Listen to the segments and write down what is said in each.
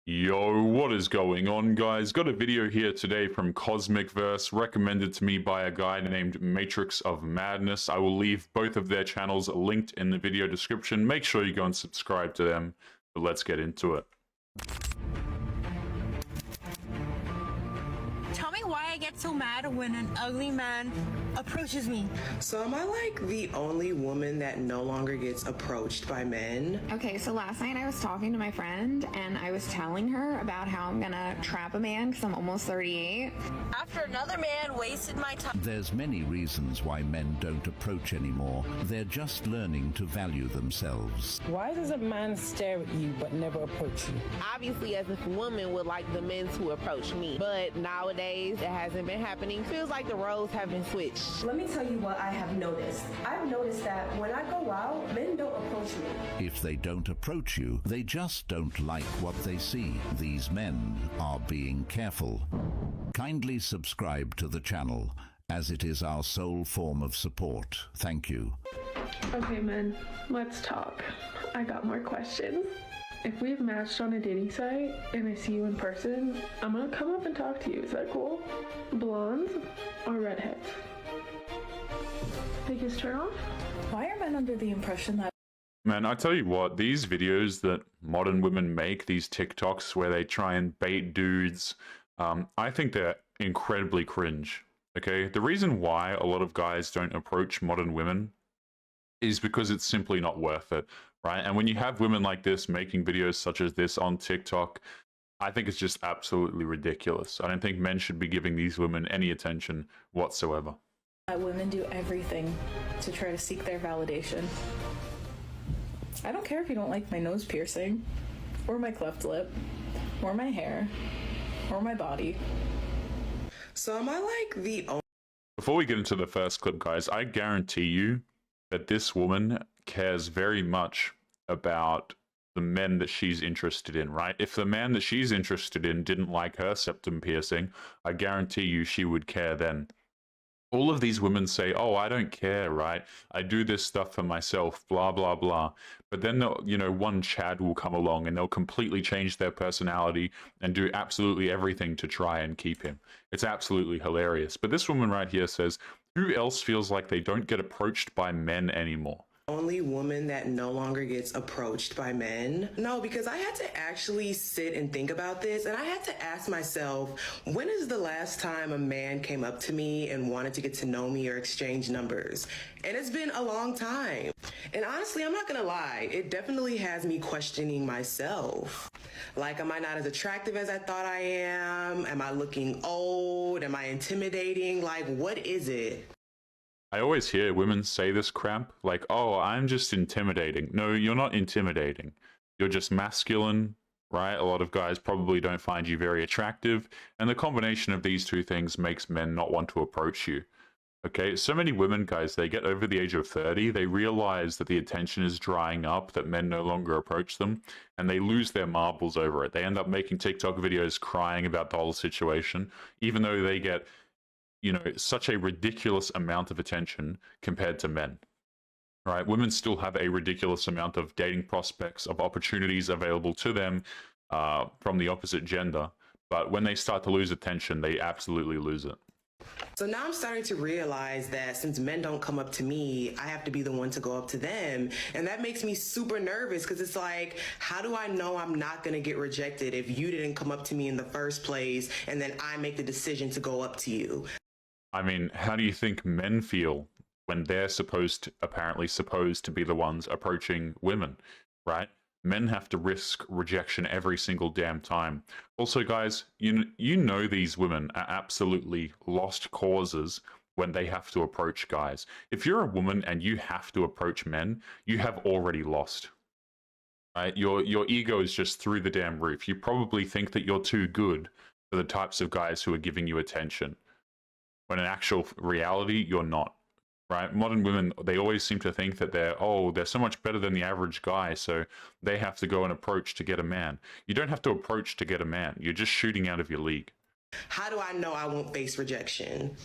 Yo, what is going on, guys? Got a video here today from Cosmic Verse, recommended to me by a guy named Matrix of Madness. I will leave both of their channels linked in the video description. Make sure you go and subscribe to them. But let's get into it. Tell me why I get so mad when an ugly man approaches me. So am I like the only woman that no longer gets approached by men? Okay, so last night I was talking to my friend and I was telling her about how I'm gonna trap a man because I'm almost 38. After another man wasted my time. There's many reasons why men don't approach anymore. They're just learning to value themselves. Why does a man stare at you but never approach you? Obviously, as a woman would like the men to approach me, but nowadays it hasn't been happening. Feels like the roles have been switched. Let me tell you what I have noticed. I've noticed that when I go out, men don't approach me. If they don't approach you, they just don't like what they see. These men are being careful. Kindly subscribe to the channel, as it is our sole form of support. Thank you. Okay, men, let's talk. I got more questions. If we've matched on a dating site and I see you in person, I'm gonna come up and talk to you. Is that cool? Blondes or redheads? Biggest turn off? Why are men under the impression that... Man, I tell you what, these videos that modern women make, these TikToks where they try and bait dudes, I think they're incredibly cringe, okay? The reason why a lot of guys don't approach modern women is because it's simply not worth it, right? And when you have women like this making videos such as this on TikTok, I think it's just absolutely ridiculous. I don't think men should be giving these women any attention whatsoever. women do everything to try to seek their validation. I don't care if you don't like my nose piercing, or my cleft lip, or my hair, or my body. So am I like the only... Before we get into the first clip, guys, I guarantee you that this woman cares very much about the men that she's interested in, right? If the man that she's interested in didn't like her septum piercing, I guarantee you she would care then. All of these women say, oh, I don't care, right? I do this stuff for myself, blah, blah, blah. But then, one Chad will come along and they'll completely change their personality and do absolutely everything to try and keep him. It's absolutely hilarious. But this woman right here says, who else feels like they don't get approached by men anymore? Only woman that no longer gets approached by men? No, because I had to actually sit and think about this, and I had to ask myself, when is the last time a man came up to me and wanted to get to know me or exchange numbers? And it's been a long time. And honestly, I'm not gonna lie, it definitely has me questioning myself. Like, am I not as attractive as I thought I am? Am I looking old? Am I intimidating? Like, what is it? I always hear women say this crap, like, oh, I'm just intimidating. No, you're not intimidating. You're just masculine, right? A lot of guys probably don't find you very attractive, and the combination of these two things makes men not want to approach you. Okay, so many women, guys, they get over the age of 30, they realize that the attention is drying up, that men no longer approach them, and they lose their marbles over it. They end up making TikTok videos crying about the whole situation, even though they get such a ridiculous amount of attention compared to men, right? Women still have a ridiculous amount of dating prospects, of opportunities available to them from the opposite gender. But when they start to lose attention, they absolutely lose it. So now I'm starting to realize that since men don't come up to me, I have to be the one to go up to them. And that makes me super nervous because it's like, how do I know I'm not going to get rejected if you didn't come up to me in the first place and then I make the decision to go up to you? I mean, how do you think men feel when they're apparently supposed to be the ones approaching women, right? Men have to risk rejection every single damn time. Also, guys, you know these women are absolutely lost causes when they have to approach guys. If you're a woman and you have to approach men, you have already lost. Right? Your ego is just through the damn roof. You probably think that you're too good for the types of guys who are giving you attention, when in actual reality, you're not, right? Modern women, they always seem to think that they're so much better than the average guy, so they have to go and approach to get a man. You don't have to approach to get a man. You're just shooting out of your league. How do I know I won't face rejection?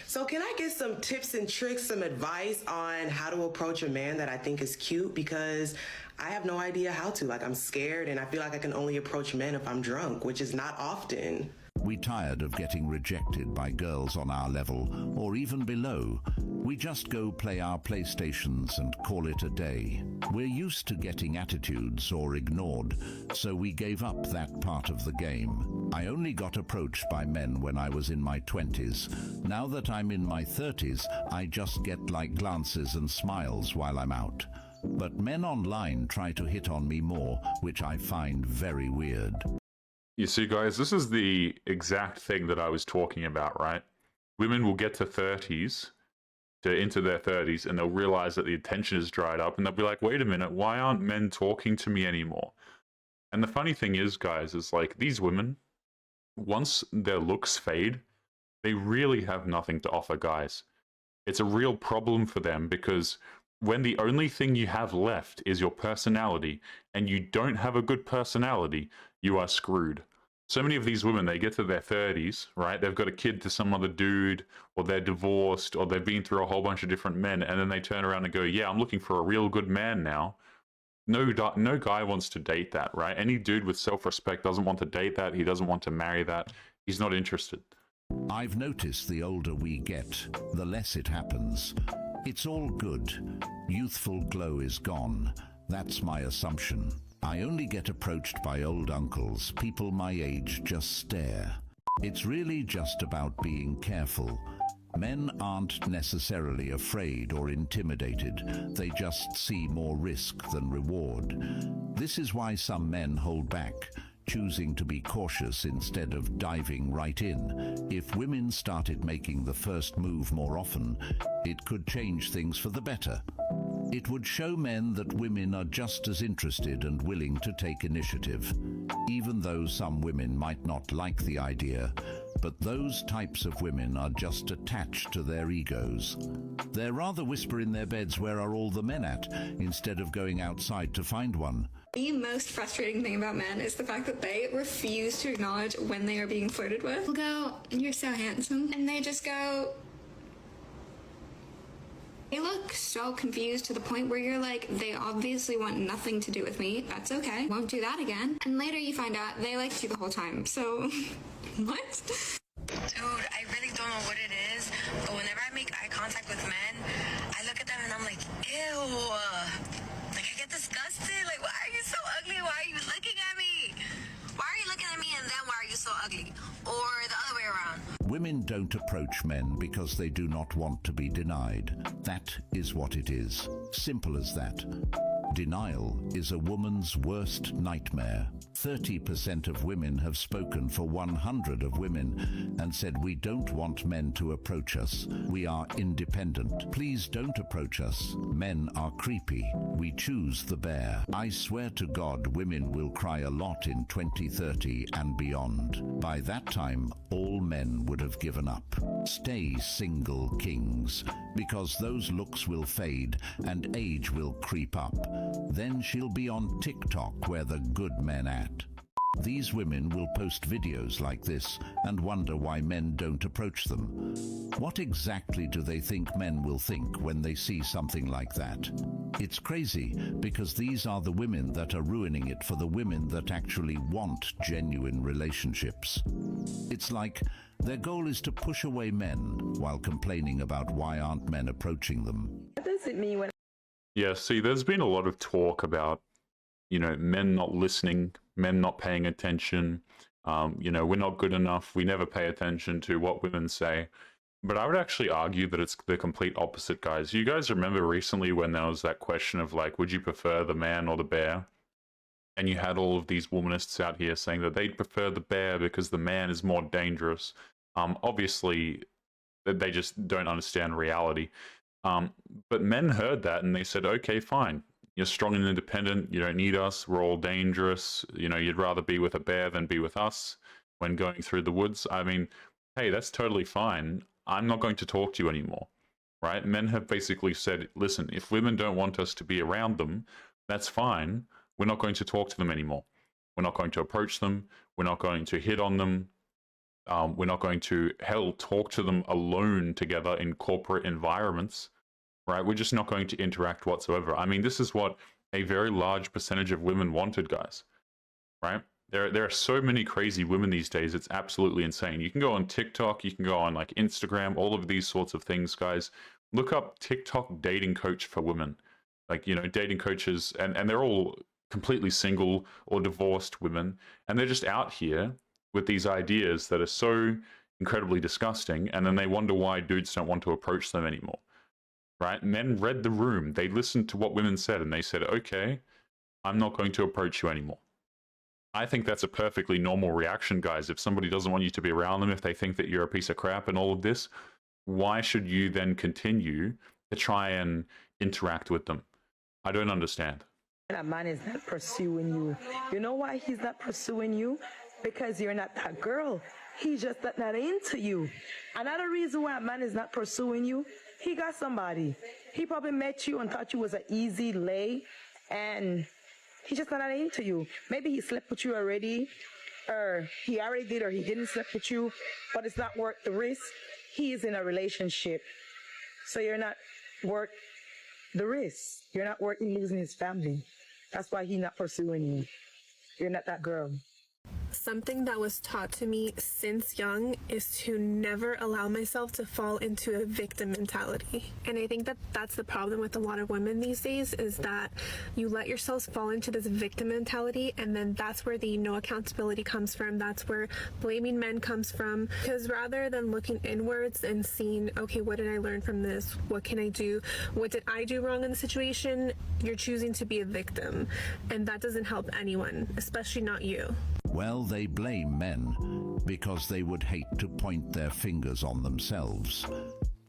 So can I get some tips and tricks, some advice on how to approach a man that I think is cute? Because I have no idea how to. Like, I'm scared and I feel like I can only approach men if I'm drunk, which is not often. We tired of getting rejected by girls on our level or even below. We just go play our PlayStations and call it a day. We're used to getting attitudes or ignored, so we gave up that part of the game. I only got approached by men when I was in my 20s. Now that I'm in my 30s, I just get like glances and smiles while I'm out. But men online try to hit on me more, which I find very weird. You see, guys, this is the exact thing that I was talking about, right? Women will get to 30s, into their 30s, and they'll realize that the attention is dried up, and they'll be like, wait a minute, why aren't men talking to me anymore? And the funny thing is, guys, is like these women, once their looks fade, they really have nothing to offer guys. It's a real problem for them because when the only thing you have left is your personality, and you don't have a good personality, you are screwed. So many of these women, they get to their 30s, right? They've got a kid to some other dude, or they're divorced, or they've been through a whole bunch of different men, and then they turn around and go, yeah, I'm looking for a real good man now. No guy wants to date that, right? Any dude with self-respect doesn't want to date that. He doesn't want to marry that. He's not interested. I've noticed the older we get, the less it happens. It's all good. Youthful glow is gone. That's my assumption. I only get approached by old uncles. People my age just stare. It's really just about being careful. Men aren't necessarily afraid or intimidated. They just see more risk than reward. This is why some men hold back, choosing to be cautious instead of diving right in. If women started making the first move more often, it could change things for the better. It would show men that women are just as interested and willing to take initiative, even though some women might not like the idea. But those types of women are just attached to their egos. They'd rather whisper in their beds, "Where are all the men at?" instead of going outside to find one. The most frustrating thing about men is the fact that they refuse to acknowledge when they are being flirted with. They'll go, "You're so handsome," and they just go. They look so confused to the point where you're like, they obviously want nothing to do with me. That's okay. Won't do that again. And later you find out they liked you the whole time. So, what? Dude, I really don't know what it is, but whenever I make eye contact with men, I look at them and I'm like, ew. Like, I get disgusted. Like, why are you so ugly? Why are you looking at me? Why are you looking at me and then why are you so ugly? Or the other way around. Women don't approach men because they do not want to be denied. That is what it is. Simple as that. Denial is a woman's worst nightmare. 30% of women have spoken for 100 of women and said, "We don't want men to approach us. We are independent. Please don't approach us. Men are creepy. We choose the bear." I swear to God, women will cry a lot in 2030 and beyond. By that time, all men would have given up. Stay single, kings, because those looks will fade and age will creep up. Then she'll be on TikTok where the good men at. These women will post videos like this and wonder why men don't approach them. What exactly do they think men will think when they see something like that? It's crazy because these are the women that are ruining it for the women that actually want genuine relationships. It's like their goal is to push away men while complaining about why aren't men approaching them. What does it mean when Yeah, see, there's been a lot of talk about, men not listening, men not paying attention. We're not good enough. We never pay attention to what women say. But I would actually argue that it's the complete opposite, guys. You guys remember recently when there was that question of, like, would you prefer the man or the bear? And you had all of these womanists out here saying that they'd prefer the bear because the man is more dangerous. Obviously, they just don't understand reality. But men heard that and they said, okay, fine. You're strong and independent. You don't need us. We're all dangerous. You'd rather be with a bear than be with us when going through the woods. I mean, hey, that's totally fine. I'm not going to talk to you anymore, right? Men have basically said, listen, if women don't want us to be around them, that's fine. We're not going to talk to them anymore. We're not going to approach them. We're not going to hit on them. We're not going to, hell, talk to them alone together in corporate environments, right? We're just not going to interact whatsoever. I mean, this is what a very large percentage of women wanted, guys, right? There are so many crazy women these days. It's absolutely insane. You can go on TikTok, you can go on like Instagram, all of these sorts of things, guys. Look up TikTok dating coach for women. Like, you know, dating coaches, and they're all completely single or divorced women, and they're just out here with these ideas that are so incredibly disgusting, and then they wonder why dudes don't want to approach them anymore, right? Men read the room. They listened to what women said, and they said, okay, I'm not going to approach you anymore. I think that's a perfectly normal reaction, guys. If somebody doesn't want you to be around them, if they think that you're a piece of crap and all of this, why should you then continue to try and interact with them? I don't understand. A man is not pursuing you. You know why he's not pursuing you? Because you're not that girl. He's just not into you. Another reason why a man is not pursuing you, he got somebody. He probably met you and thought you was an easy lay, and he's just not into you. Maybe he slept with you already, or he already did, or he didn't sleep with you, but it's not worth the risk. He is in a relationship, so you're not worth the risk. You're not worth losing his family. That's why he's not pursuing you. You're not that girl. Something that was taught to me since young is to never allow myself to fall into a victim mentality. And I think that that's the problem with a lot of women these days, is that you let yourselves fall into this victim mentality, and then that's where the no accountability comes from. That's where blaming men comes from. Because rather than looking inwards and seeing, okay, what did I learn from this? What can I do? What did I do wrong in the situation? You're choosing to be a victim. And that doesn't help anyone, especially not you. Well, they blame men because they would hate to point their fingers on themselves.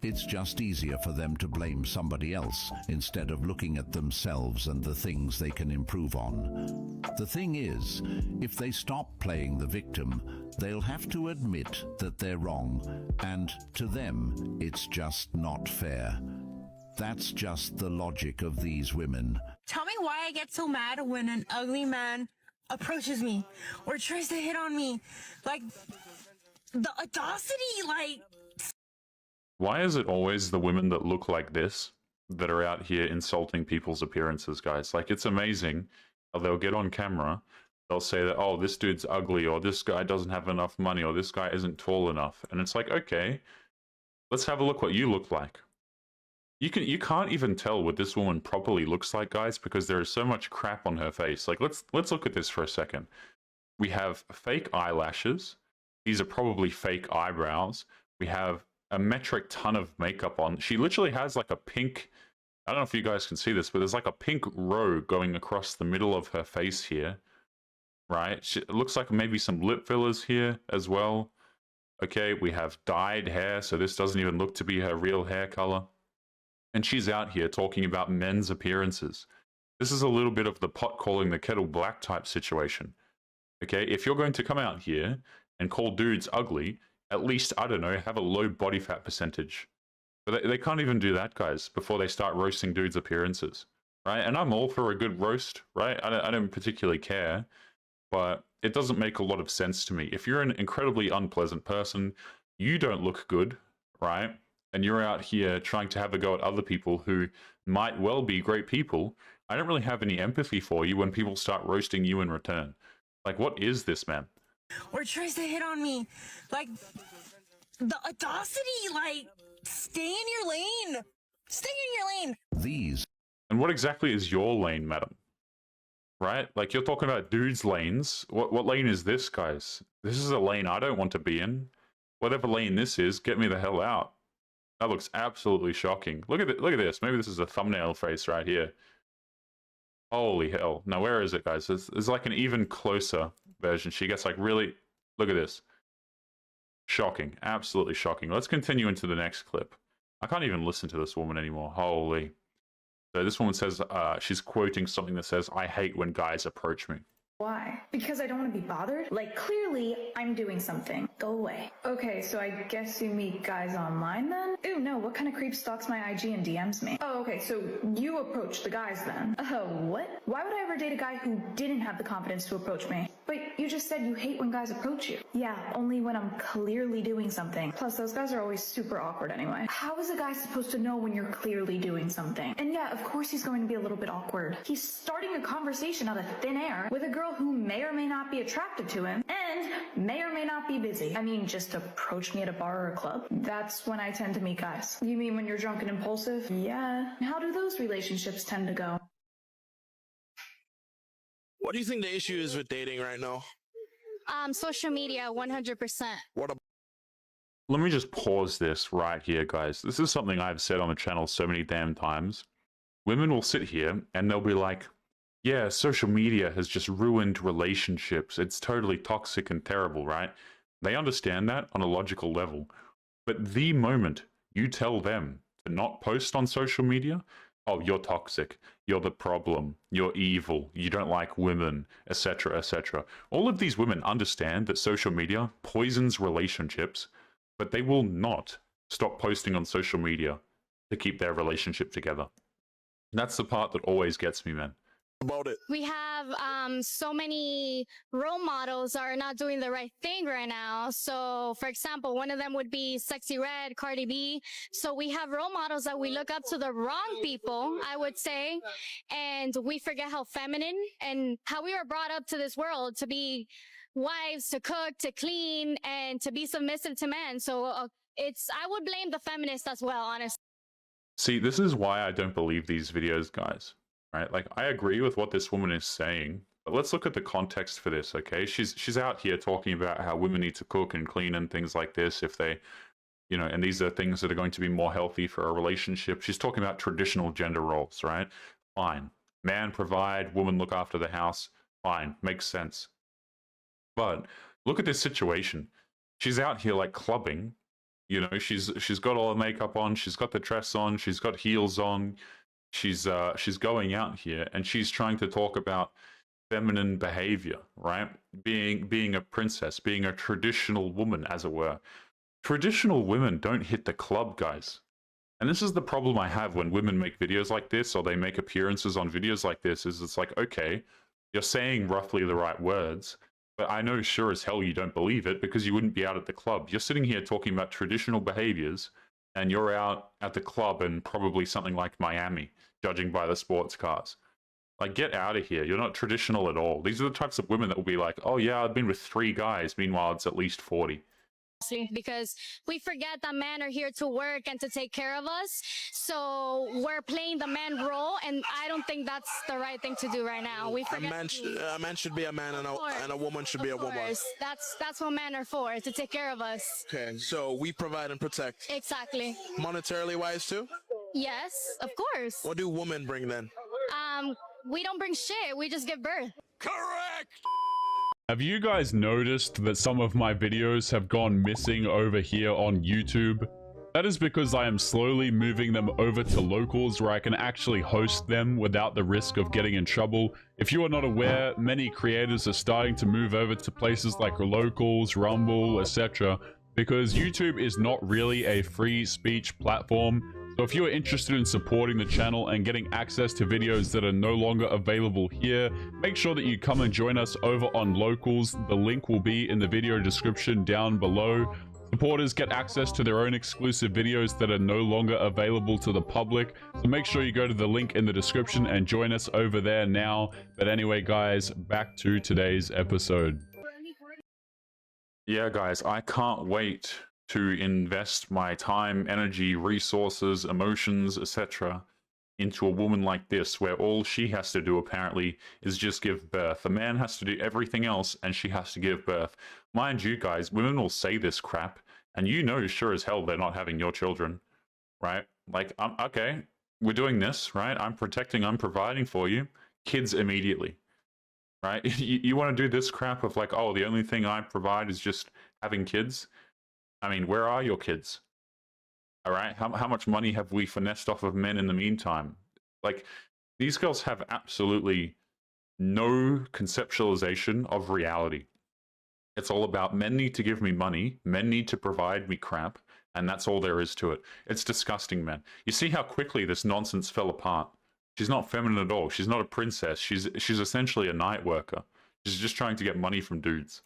It's just easier for them to blame somebody else instead of looking at themselves and the things they can improve on. The thing is, if they stop playing the victim, they'll have to admit that they're wrong, and to them, it's just not fair. That's just the logic of these women. Tell me why I get so mad when an ugly man approaches me or tries to hit on me. Like, the audacity, like... Why is it always the women that look like this that are out here insulting people's appearances, guys? Like, it's amazing how they'll get on camera, they'll say that, oh, this dude's ugly, or this guy doesn't have enough money, or this guy isn't tall enough. And it's like, okay, let's have a look what you look like. You can't even tell what this woman properly looks like, guys, because there is so much crap on her face. Like, let's look at this for a second. We have fake eyelashes. These are probably fake eyebrows. We have a metric ton of makeup on. She literally has like a pink, I don't know if you guys can see this, but there's like a pink row going across the middle of her face here, right? It looks like maybe some lip fillers here as well. Okay, we have dyed hair, so this doesn't even look to be her real hair color. And she's out here talking about men's appearances. This is a little bit of the pot calling the kettle black type situation. Okay, if you're going to come out here and call dudes ugly, at least, I don't know, have a low body fat percentage. But they can't even do that, guys, before they start roasting dudes' appearances, right? And I'm all for a good roast, right? I don't particularly care, but it doesn't make a lot of sense to me. If you're an incredibly unpleasant person, you don't look good, right? And you're out here trying to have a go at other people who might well be great people, I don't really have any empathy for you when people start roasting you in return. Like, what is this, man? Or tries to hit on me. Like, the audacity, like, stay in your lane. Stay in your lane. These. And what exactly is your lane, madam? Right? Like, you're talking about dudes' lanes. What lane is this, guys? This is a lane I don't want to be in. Whatever lane this is, get me the hell out. That looks absolutely shocking. Look at it. Look at this. Maybe this is a thumbnail face right here. Holy hell. Now, where is it, guys? There's like an even closer version. She gets like really... Look at this. Shocking. Absolutely shocking. Let's continue into the next clip. I can't even listen to this woman anymore. Holy. So this woman says, she's quoting something that says, I hate when guys approach me. Why? Because I don't want to be bothered? Like, clearly, I'm doing something. Go away. Okay, so I guess you meet guys online then? Ew, no, what kind of creep stalks my IG and DMs me? Oh, okay, so you approach the guys then? Oh, what? Why would I ever date a guy who didn't have the confidence to approach me? But you just said you hate when guys approach you. Yeah, only when I'm clearly doing something. Plus, those guys are always super awkward anyway. How is a guy supposed to know when you're clearly doing something? And yeah, of course he's going to be a little bit awkward. He's starting a conversation out of thin air with a girl who may or may not be attracted to him and may or may not be busy. I mean, just approach me at a bar or a club. That's when I tend to meet guys. You mean when you're drunk and impulsive? Yeah. How do those relationships tend to go? What do you think the issue is with dating right now? Social media, 100%. Let me just pause this right here, guys. This is something I've said on the channel so many damn times. Women will sit here and they'll be like, yeah, social media has just ruined relationships. It's totally toxic and terrible, right? They understand that on a logical level. But the moment you tell them to not post on social media, oh, you're toxic, you're the problem, you're evil, you don't like women, etc., etc. All of these women understand that social media poisons relationships, but they will not stop posting on social media to keep their relationship together. That's the part that always gets me, man. About it. We have so many role models are not doing the right thing right now. So, for example, one of them would be Sexy Red, Cardi B. So we have role models that we look up to the wrong people, I would say, and we forget how feminine and how we were brought up to this world to be wives, to cook, to clean, and to be submissive to men. So I would blame the feminists as well, honestly. See, this is why I don't believe these videos, guys. Right? Like, I agree with what this woman is saying, but let's look at the context for this, okay? She's out here talking about how women need to cook and clean and things like this if they, you know, and these are things that are going to be more healthy for a relationship. She's talking about traditional gender roles, right? Fine. Man provide, woman look after the house. Fine. Makes sense. But look at this situation. She's out here like clubbing. You know, she's got all the makeup on, she's got the dress on, she's got heels on. She's going out here and she's trying to talk about feminine behavior, right? Being a princess, being a traditional woman, as it were. Traditional women don't hit the club, guys. And this is the problem I have when women make videos like this or they make appearances on videos like this, is it's like, okay, you're saying roughly the right words, but I know sure as hell you don't believe it because you wouldn't be out at the club. You're sitting here talking about traditional behaviors and you're out at the club in probably something like Miami, judging by the sports cars. Like, get out of here. You're not traditional at all. These are the types of women that will be like, oh yeah, I've been with 3 guys. Meanwhile, it's at least 40. Because we forget that men are here to work and to take care of us. So we're playing the man role, and I don't think that's the right thing to do right now. We forget a man should be a man, and a woman should be a woman. That's what men are for, to take care of us. Okay, so we provide and protect. Exactly. Monetarily wise too? Yes, of course. What do women bring then? We don't bring shit. We just give birth. Correct! Have you guys noticed that some of my videos have gone missing over here on YouTube? That is because I am slowly moving them over to locals where I can actually host them without the risk of getting in trouble. If you are not aware, many creators are starting to move over to places like locals, Rumble, etc. because YouTube is not really a free speech platform. So if you are interested in supporting the channel and getting access to videos that are no longer available here, make sure that you come and join us over on Locals. The link will be in the video description down below. Supporters get access to their own exclusive videos that are no longer available to the public. So make sure you go to the link in the description and join us over there now. But anyway, guys, back to today's episode. Yeah, guys, I can't wait to invest my time, energy, resources, emotions, etc. into a woman like this, where all she has to do apparently is just give birth. A man has to do everything else and she has to give birth. Mind you, guys, women will say this crap and you know sure as hell they're not having your children, right? Like, okay, we're doing this, right? I'm protecting, I'm providing for you. Kids immediately, right? You want to do this crap of like, oh, the only thing I provide is just having kids? I mean, where are your kids? All right, how much money have we finessed off of men in the meantime? Like, these girls have absolutely no conceptualization of reality. It's all about men need to give me money, men need to provide me crap, and that's all there is to it. It's disgusting, man. You see how quickly this nonsense fell apart. She's not feminine at all. She's not a princess. She's essentially a night worker. She's just trying to get money from dudes.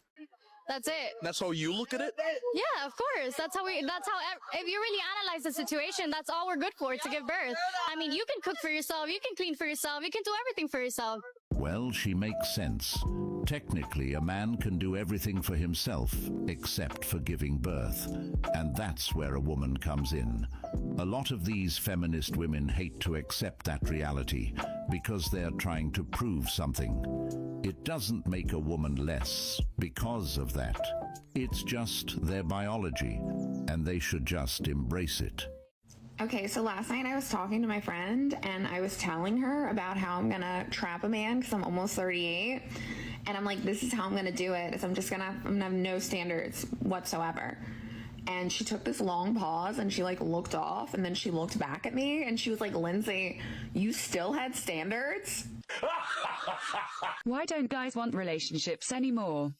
That's it. That's how you look at it? Yeah, of course. That's how, if you really analyze the situation, that's all we're good for, to give birth. I mean, you can cook for yourself, you can clean for yourself, you can do everything for yourself. Well, she makes sense. Technically, a man can do everything for himself except for giving birth. And that's where a woman comes in. A lot of these feminist women hate to accept that reality because they're trying to prove something. It doesn't make a woman less because of that. It's just their biology, and they should just embrace it. Okay, so last night I was talking to my friend and I was telling her about how I'm gonna trap a man because I'm almost 38. And I'm like, this is how I'm gonna do it. Is I'm gonna have no standards whatsoever. And she took this long pause and she like looked off and then she looked back at me and she was like, Lindsay, you still had standards? Why don't guys want relationships anymore?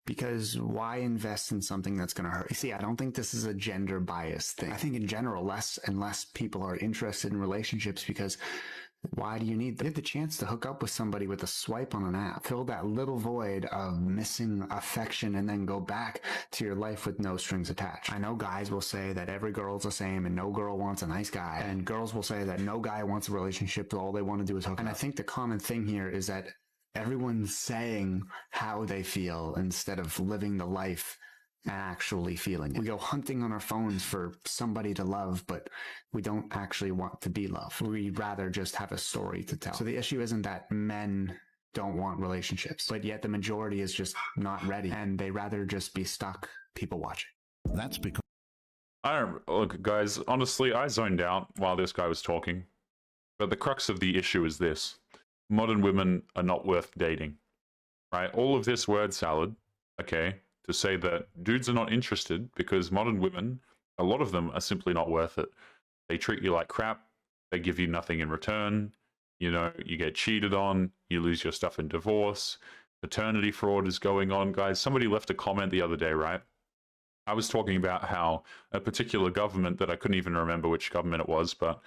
Because why invest in something that's going to hurt? You see, I don't think this is a gender bias thing. I think in general, less and less people are interested in relationships because why do you need them? You have the chance to hook up with somebody with a swipe on an app, fill that little void of missing affection, and then go back to your life with no strings attached. I know guys will say that every girl's the same and no girl wants a nice guy, and girls will say that no guy wants a relationship, all they want to do is hook up. And I think the common thing here is that everyone's saying how they feel instead of living the life and actually feeling it. We go hunting on our phones for somebody to love, but we don't actually want to be loved. We'd rather just have a story to tell. So the issue isn't that men don't want relationships, but yet the majority is just not ready, and they rather just be stuck people watching. That's because... Look, guys, honestly, I zoned out while this guy was talking. But the crux of the issue is this. Modern women are not worth dating, right? All of this word salad, okay, to say that dudes are not interested because modern women, a lot of them are simply not worth it. They treat you like crap. They give you nothing in return. You know, you get cheated on. You lose your stuff in divorce. Paternity fraud is going on. Guys, somebody left a comment the other day, right? I was talking about how a particular government that I couldn't even remember which government it was, but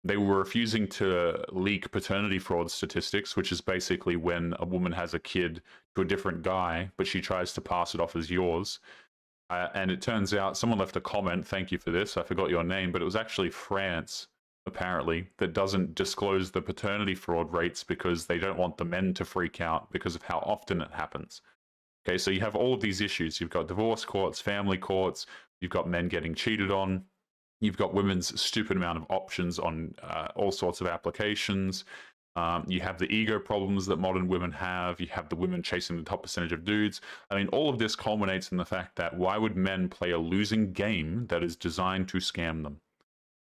they were refusing to leak paternity fraud statistics, which is basically when a woman has a kid to a different guy, but she tries to pass it off as yours. And it turns out, someone left a comment, thank you for this, I forgot your name, but it was actually France, apparently, that doesn't disclose the paternity fraud rates because they don't want the men to freak out because of how often it happens. Okay, so you have all of these issues. You've got divorce courts, family courts, you've got men getting cheated on, you've got women's stupid amount of options on all sorts of applications. You have the ego problems that modern women have. You have the women chasing the top percentage of dudes. I mean, all of this culminates in the fact that why would men play a losing game that is designed to scam them,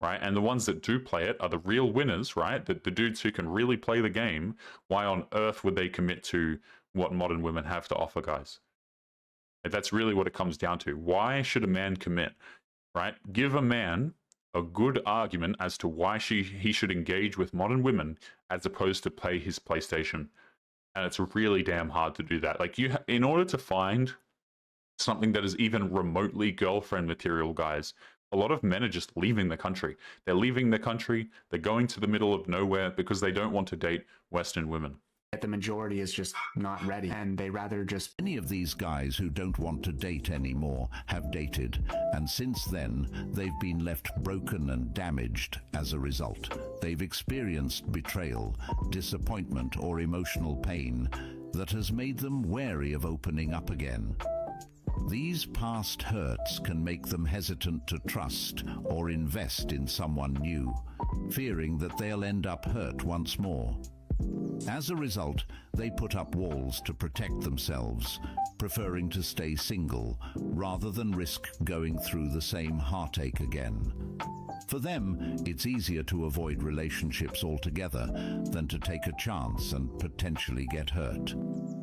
right? And the ones that do play it are the real winners, right? The dudes who can really play the game. Why on earth would they commit to what modern women have to offer, guys? That's really what it comes down to. Why should a man commit? Right? Give a man a good argument as to why he should engage with modern women as opposed to play his PlayStation. And it's really damn hard to do that. Like, in order to find something that is even remotely girlfriend material, guys, a lot of men are just leaving the country. They're leaving the country. They're going to the middle of nowhere because they don't want to date Western women. The majority is just not ready, and they rather just... Many of these guys who don't want to date anymore have dated, and since then, they've been left broken and damaged as a result. They've experienced betrayal, disappointment, or emotional pain that has made them wary of opening up again. These past hurts can make them hesitant to trust or invest in someone new, fearing that they'll end up hurt once more. As a result, they put up walls to protect themselves, preferring to stay single rather than risk going through the same heartache again. For them, it's easier to avoid relationships altogether than to take a chance and potentially get hurt.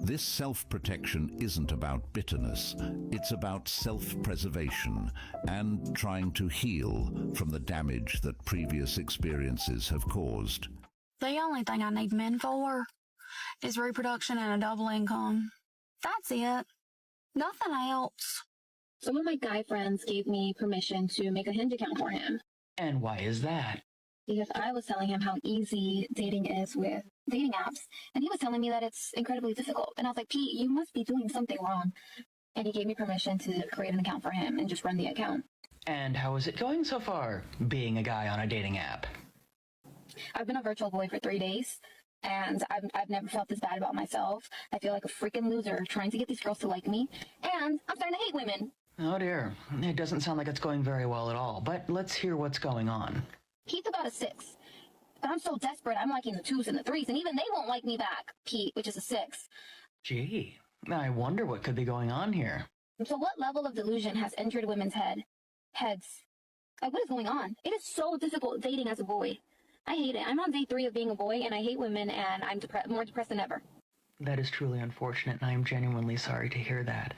This self-protection isn't about bitterness, it's about self-preservation and trying to heal from the damage that previous experiences have caused. The only thing I need men for is reproduction and a double income. That's it. Nothing else. Some of my guy friends gave me permission to make a Hinge account for him. And why is that? Because I was telling him how easy dating is with dating apps, and he was telling me that it's incredibly difficult. And I was like, Pete, you must be doing something wrong. And he gave me permission to create an account for him and just run the account. And how is it going so far, being a guy on a dating app? I've been a virtual boy for 3 days, and I've never felt this bad about myself. I feel like a freaking loser trying to get these girls to like me, and I'm starting to hate women. Oh dear, it doesn't sound like it's going very well at all, but let's hear what's going on. Pete's about a 6. But I'm so desperate, I'm liking the 2s and the 3s, and even they won't like me back, Pete, which is a 6. Gee, I wonder what could be going on here. So what level of delusion has entered women's heads? Like, what is going on? It is so difficult dating as a boy. I hate it. I'm on day 3 of being a boy, and I hate women, and I'm more depressed than ever. That is truly unfortunate, and I am genuinely sorry to hear that.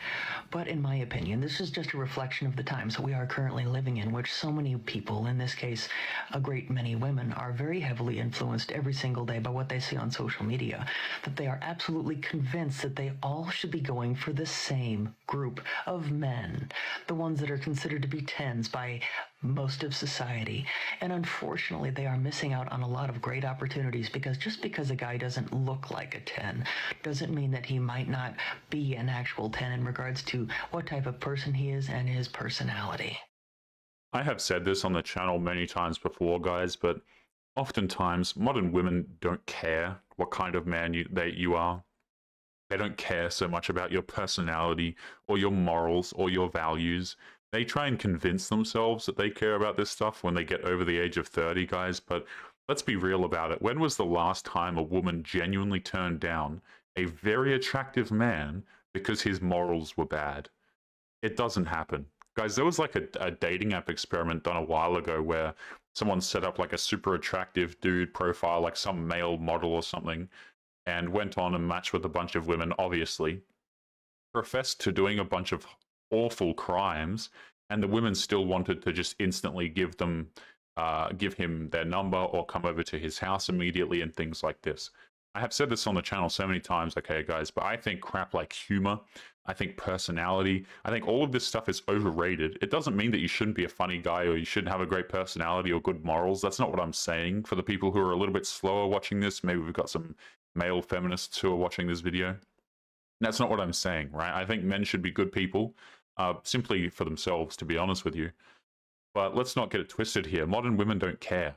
But in my opinion, this is just a reflection of the times that we are currently living in, which so many people, in this case, a great many women, are very heavily influenced every single day by what they see on social media, that they are absolutely convinced that they all should be going for the same group of men, the ones that are considered to be 10s by most of society. And unfortunately, they are missing out on a lot of great opportunities, because just because a guy doesn't look like a 10 doesn't mean that he might not be an actual 10 in regards to what type of person he is and his personality. I have said this on the channel many times before, guys, but oftentimes modern women don't care what kind of man you are. They don't care so much about your personality or your morals or your values. They try and convince themselves that they care about this stuff when they get over the age of 30, guys, but let's be real about it. When was the last time a woman genuinely turned down a very attractive man because his morals were bad? It doesn't happen. Guys, there was like a dating app experiment done a while ago where someone set up like a super attractive dude profile, like some male model or something, and went on and matched with a bunch of women, obviously, professed to doing a bunch of awful crimes, and the women still wanted to just instantly give him their number or come over to his house immediately and things like this. I have said this on the channel so many times, okay, guys, but I think crap like humor, I think personality, I think all of this stuff is overrated. It doesn't mean that you shouldn't be a funny guy or you shouldn't have a great personality or good morals. That's not what I'm saying. For the people who are a little bit slower watching this, maybe we've got some male feminists who are watching this video. That's not what I'm saying, right? I think men should be good people, simply for themselves, to be honest with you. But let's not get it twisted here. Modern women don't care,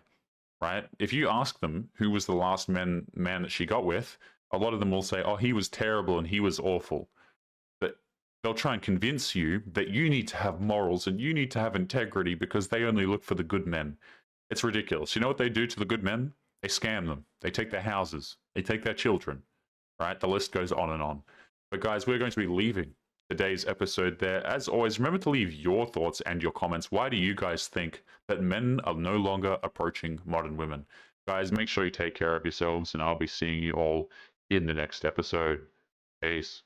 right? If you ask them who was the last man that she got with, a lot of them will say, oh, he was terrible and he was awful. But they'll try and convince you that you need to have morals and you need to have integrity because they only look for the good men. It's ridiculous. You know what they do to the good men? They scam them. They take their houses. They take their children, right? The list goes on and on. But guys, we're going to be leaving today's episode there. As always, remember to leave your thoughts and your comments. Why do you guys think that men are no longer approaching modern women? Guys, make sure you take care of yourselves, and I'll be seeing you all in the next episode. Peace.